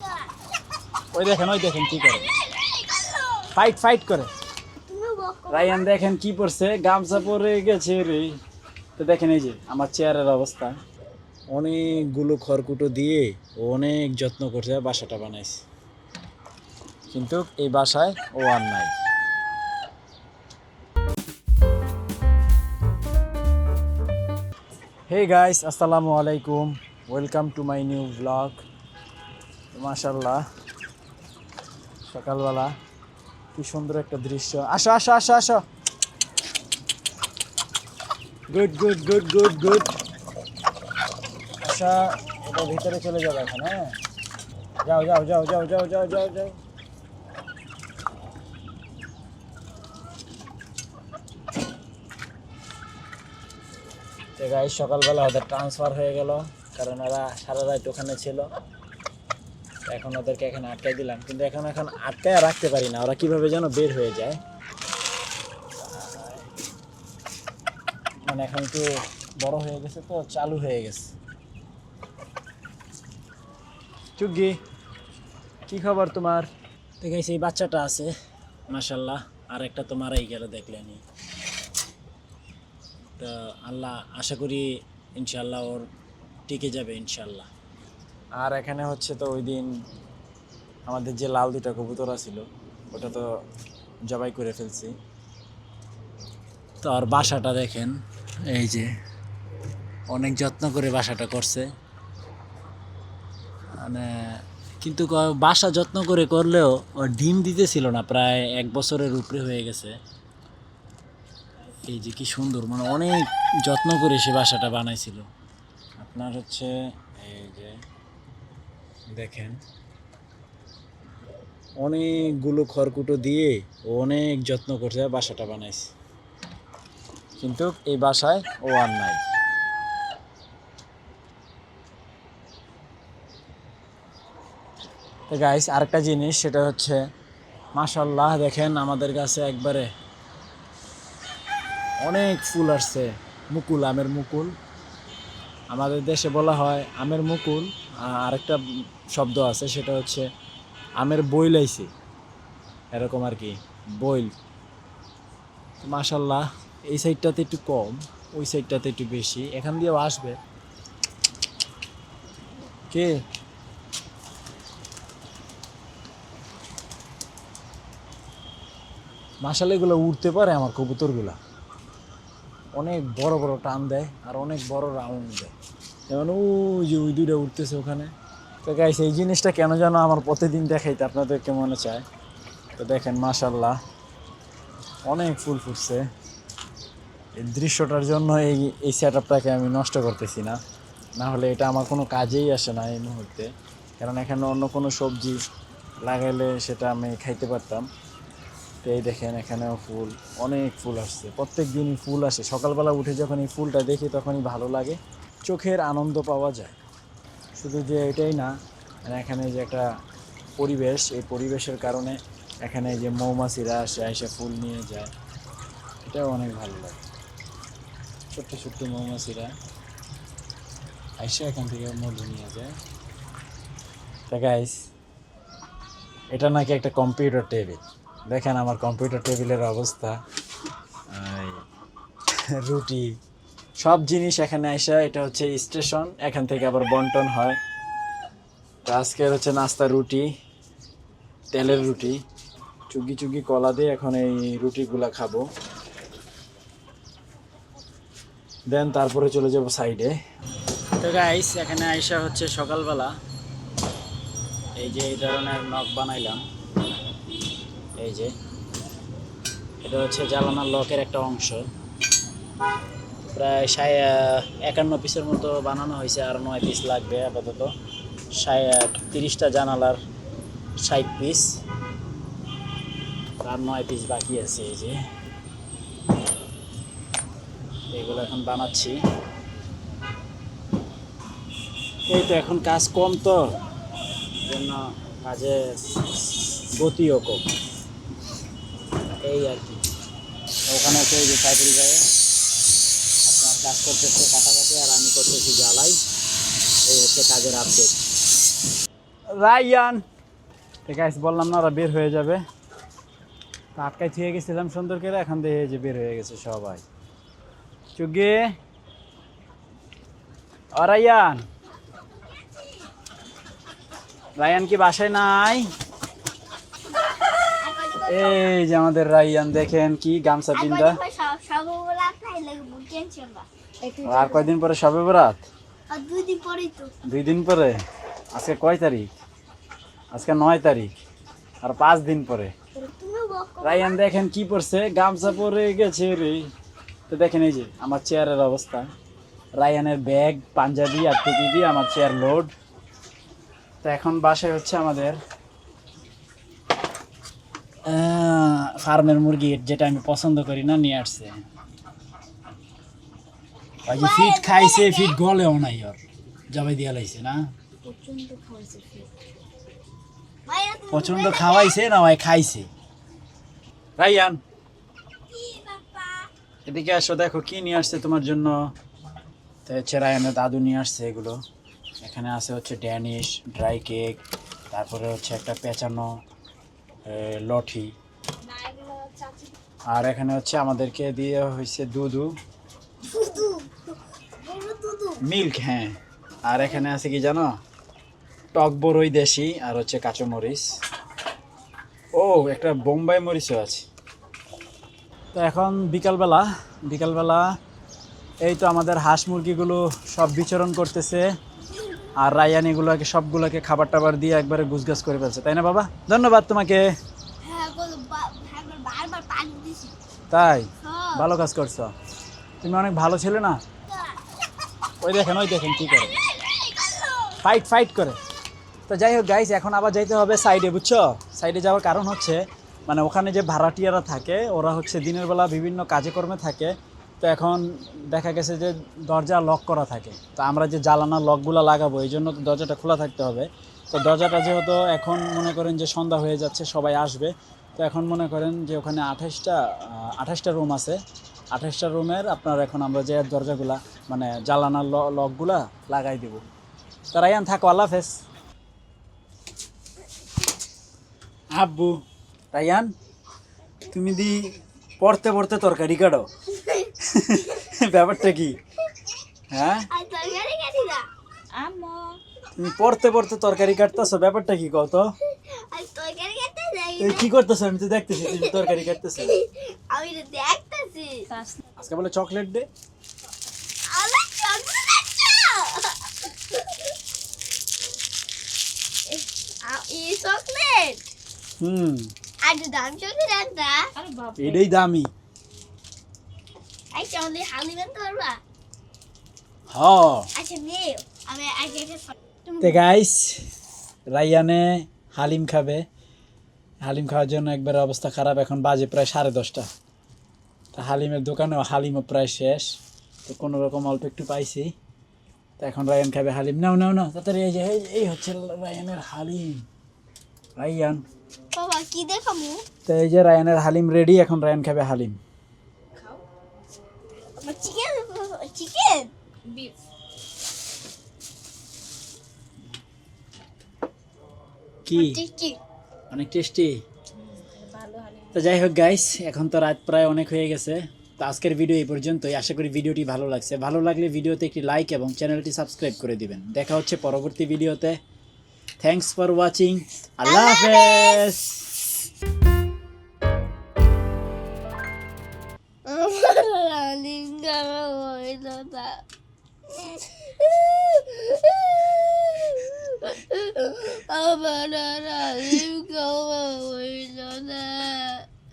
ওই দেখেন কি করে, ফাইট করে। রায়ান দেখেন কি পড়ছে, গামছা পরে গেছে রে। তো দেখেন এই যে আমার চেয়ারের অবস্থা, অনেকগুলো খড়কুটো দিয়ে অনেক যত্ন করছে বাসাটা বানাইছে, কিন্তু এই বাসায় ও আর নাই। হে গাইস, আসসালামু আলাইকুম, welcome to my new blog. মাশাআল্লাহ, সকালবেলা কি সুন্দর একটা দৃশ্য। আসো আসো আসো আসো, good good good good good. আচ্ছা, এটা ভিতরে চলে যাবে এখন। হ্যাঁ, যাও যাও যাও যাও যাও যাও যাও যাও। তো গাইস, সকালবেলা ওদের ট্রান্সফার হয়ে গেল, কারণ ওরা সারা রাত ওখানে ছিল। এখন ওদেরকে এখানে আটকাই দিলাম, কিন্তু এখন আটকায় রাখতে পারি না, ওরা কিভাবে যেন বের হয়ে যায়। মানে এখন একটু বড় হয়ে গেছে, তো চালু হয়ে গেছে। চুগি, কি খবর তোমার? তো গাইস, এই বাচ্চাটা আছে মাশাআল্লাহ, আর একটা তো মারাই গেল দেখলেনি। তো আল্লাহ, আশা করি ইনশাআল্লাহ ওর টিকে যাবে ইনশাআল্লাহ। আর এখানে হচ্ছে তো ওই দিন আমাদের যে লাল দুটা কবুতর ছিল, ওটা তো জবাই করে ফেলছি। তো আর বাসাটা দেখেন, এই যে অনেক যত্ন করে বাসাটা করছে। মানে কিন্তু বাসা যত্ন করে করলেও ও ডিম দিতেছিল না, প্রায় 1 বছরের উপরে হয়ে গেছে। এই যে কি সুন্দর, মানে অনেক যত্ন করে সে বাসাটা বানাইছিল। আপনার হচ্ছে এই যে দেখেন, অনেকগুলো খড়কুটো দিয়ে অনেক যত্ন করছে বাসাটা বানাইছে, কিন্তু এই বাসায় ও আর নাই। তো গাইস, আরেকটা জিনিস, সেটা হচ্ছে মাশাআল্লাহ দেখেন আমাদের কাছে একবারে অনেক ফুল আসছে। মুকুল, আমের মুকুল। আমাদের দেশে বলা হয় আমের মুকুল, আরেকটা শব্দ আছে, সেটা হচ্ছে আমের বইল আইছে, এরকম আর কি, বইল। মাশাআল্লাহ, এই সাইডটাতে একটু কম, ওই সাইডটাতে একটু বেশি। এখান দিয়েও আসবে। কে মাশাআল্লাহ, এগুলো উঠতে পারে আমার কবুতরগুলা, অনেক বড় বড় টান দেয় আর অনেক বড় রাউন্ড দেয়। যেমন ওই যে ওই দুইটা উঠতেছে ওখানে। তো গাইস, এই জিনিসটা কেন যেন আমার প্রতিদিন দেখাইতে আপনাদেরকে মনে চায়। তো দেখেন মাশাআল্লাহ, অনেক ফুল ফুটছে। এই দৃশ্যটার জন্য এই সেট আপটাকে আমি নষ্ট করতেছি না, না হলে এটা আমার কোনো কাজেই আসে না এই মুহূর্তে। কারণ এখানে অন্য কোনো সবজি লাগাইলে সেটা আমি খাইতে পারতাম। তো এই দেখেন, এখানেও ফুল, অনেক ফুল আসছে, প্রত্যেক দিনই ফুল আসে। সকালবেলা উঠে যখন এই ফুলটা দেখি তখনই ভালো লাগে, চোখের আনন্দ পাওয়া যায়। শুধু যে এটাই না, মানে এখানে যে একটা পরিবেশ, এই পরিবেশের কারণে এখানে যে মৌমাছিরা আসে, এসে ফুল নিয়ে যায়, এটাও অনেক ভালো লাগে। ছোট্ট ছোট্ট মৌমাছিরা এসে এখান থেকে মধু নিয়ে যায়। তা গাইস, এটা নাকি একটা কম্পিউটার টেবিল। দেখেন আমার কম্পিউটার টেবিলের অবস্থা। রুটি, সব জিনিস এখানে আসা। এটা হচ্ছে স্টেশন, এখান থেকে আবার বন্টন হয়। তো আজকের হচ্ছে নাস্তা রুটি, তেলের রুটি, চুগি চুগি কলা দিয়ে এখন এই রুটিগুলা খাবো। দেন তারপরে চলে যাব সাইডে। তো গাইস, এখানে আইসা হচ্ছে সকালবেলা এই যে এই ধরনের নখ বানাইলাম। এই যে এটা হচ্ছে জানালার লকের একটা অংশ, প্রায় 51 পিসের মতো বানানো হয়েছে, আর 9 পিস লাগবে আপাতত। 30টা জানালার 60 পিস, আর 9 পিস বাকি আছে। এই যে এগুলো এখন বানাচ্ছি। এই তো এখন কাজ কম, তো জন্য কাজে গতিও কম, এই আর কি। ওখানে হচ্ছে এই যে সাইকেল গায়ে আপনার কাজ করতেছে কাটাকাটি, আর আমি করতেছি জ্বালাই। এই হচ্ছে কাজের আপডেট। রায়ান। ঠিক আছে, বললাম না ওরা বের হয়ে যাবে, তা আটকায় থুয়ে গেছিলাম সুন্দর করে, এখন দেখে যে বের হয়ে গেছে সবাই। চুগে ও রায়ান, রায়ান কি বাসায় নাই? এই যে আমাদের রায়ান, দেখেন কি গামছা পিন্দা। আর কয়দিন পরে শবে বরাত? 2 দিন পরে। আজকে কয় তারিখ? আজকে 9 তারিখ, আর 5 দিন পরে। রায়ান দেখেন কি পরছে, গামছা পরে গেছে রে। তো দেখেন এই যে আমার চেয়ারের অবস্থা, রায়ানের ব্যাগ, পাঞ্জাবি আর টুপি দিয়ে আমার চেয়ার লোড। তো এখন বাসায় হচ্ছে আমাদের ফার্মের মুরগি, যেটা আমি পছন্দ করি না, নিয়ে আসছে। ওই যে ফিট খাইছে, ফিট গলেও নাই, ওর জবাই দিয়া লাইছে না, প্রচন্ড খাওয়াইছে না, ওই খাইছে। রায়ান এদিকে আসো, দেখো কি নিয়ে আসছে তোমার জন্য। তো হচ্ছে রায়ানের দাদু নিয়ে আসছে এগুলো। এখানে আছে হচ্ছে ড্যানিশ ড্রাই কেক, তারপরে হচ্ছে একটা পেঁচানো লঠি, আর এখানে হচ্ছে আমাদেরকে দিয়ে হয়েছে দুধু মিল্ক। হ্যাঁ, আর এখানে আছে কি জানো, টক বড়ই দেশি, আর হচ্ছে কাঁচা মরিচ, ও একটা বোম্বাই মরিচও আছে। তো এখন বিকালবেলা এই তো আমাদের হাঁস মুরগিগুলো সব বিচরণ করতেছে, আর রায়ান এগুলোকে সবগুলোকে খাবার টাবার দিয়ে একবারে গুছগাছ করে ফেলছে, তাই না বাবা? ধন্যবাদ তোমাকে। তাই, ভালো কাজ করছো, তুমি অনেক ভালো ছেলে না। ওই দেখেন কি করে, ফাইট করে। তো যাই হোক গাইস, এখন আবার যাইতে হবে সাইডে, বুঝছো? সাইডে যাওয়ার কারণ হচ্ছে, মানে ওখানে যে ভাড়াটিয়ারা থাকে, ওরা হচ্ছে দিনের বেলা বিভিন্ন কাজে কর্মে থাকে। তো এখন দেখা গেছে যে দরজা লক করা থাকে, তো আমরা যে জ্বালানা লকগুলো লাগাবো, এই জন্য তো দরজাটা খোলা থাকতে হবে। তো দরজাটা যেহেতু এখন মনে করেন যে সন্ধ্যা হয়ে যাচ্ছে, সবাই আসবে, তো এখন মনে করেন যে ওখানে 28টা রুম আছে। 28টা রুমের আপনার এখন আমরা যে দরজাগুলা, মানে জ্বালানার লকগুলা লাগাই দেব। তো রায়ান থাকো, আল্লাহ হাফেজ। আব্বু, রায়ান তুমি পড়তে পড়তে তরকারি কাটো, ব্যাপারটা কি? হ্যাঁ, তুমি পড়তে পড়তে তরকারি কাটতেছো, ব্যাপারটা কি কও তো? কি করতেছো? আমি তো দেখতেছি তুমি তরকারি কাটতেছো। আজকে বলে চকলেট ডে। এটাই দামি। তো গাইস, রায়ানে হালিম খাবে, হালিম খাওয়ার জন্য একবারে অবস্থা খারাপ। এখন বাজে প্রায় 10:30। তা হালিমের দোকানেও হালিমও প্রায় শেষ, তো কোনো রকম অল্প একটু পাইছি। তো এখন রায়ান খাবে হালিম। নাও তাড়াতাড়ি, এই যে এই হচ্ছে রায়ানের হালিম। রায়ান বাবা কি দেখামু? তো এই যে রায়ানের হালিম রেডি, এখন রায়ান খাবে হালিম। চিকেন বিফ কি অনেক টেস্টি। তো যাই হোক গাইস, এখন তো রাত প্রায় অনেক হয়ে গেছে। তো আজকের ভিডিও এই পর্যন্তই। আশা করি ভিডিওটি ভালো লাগছে। ভালো লাগলে ভিডিওতে একটি লাইক এবং চ্যানেলটি সাবস্ক্রাইব করে দিবেন। দেখা হচ্ছে পরবর্তী ভিডিওতে। Thanks for watching. আল্লাহ হাফেজ। আমার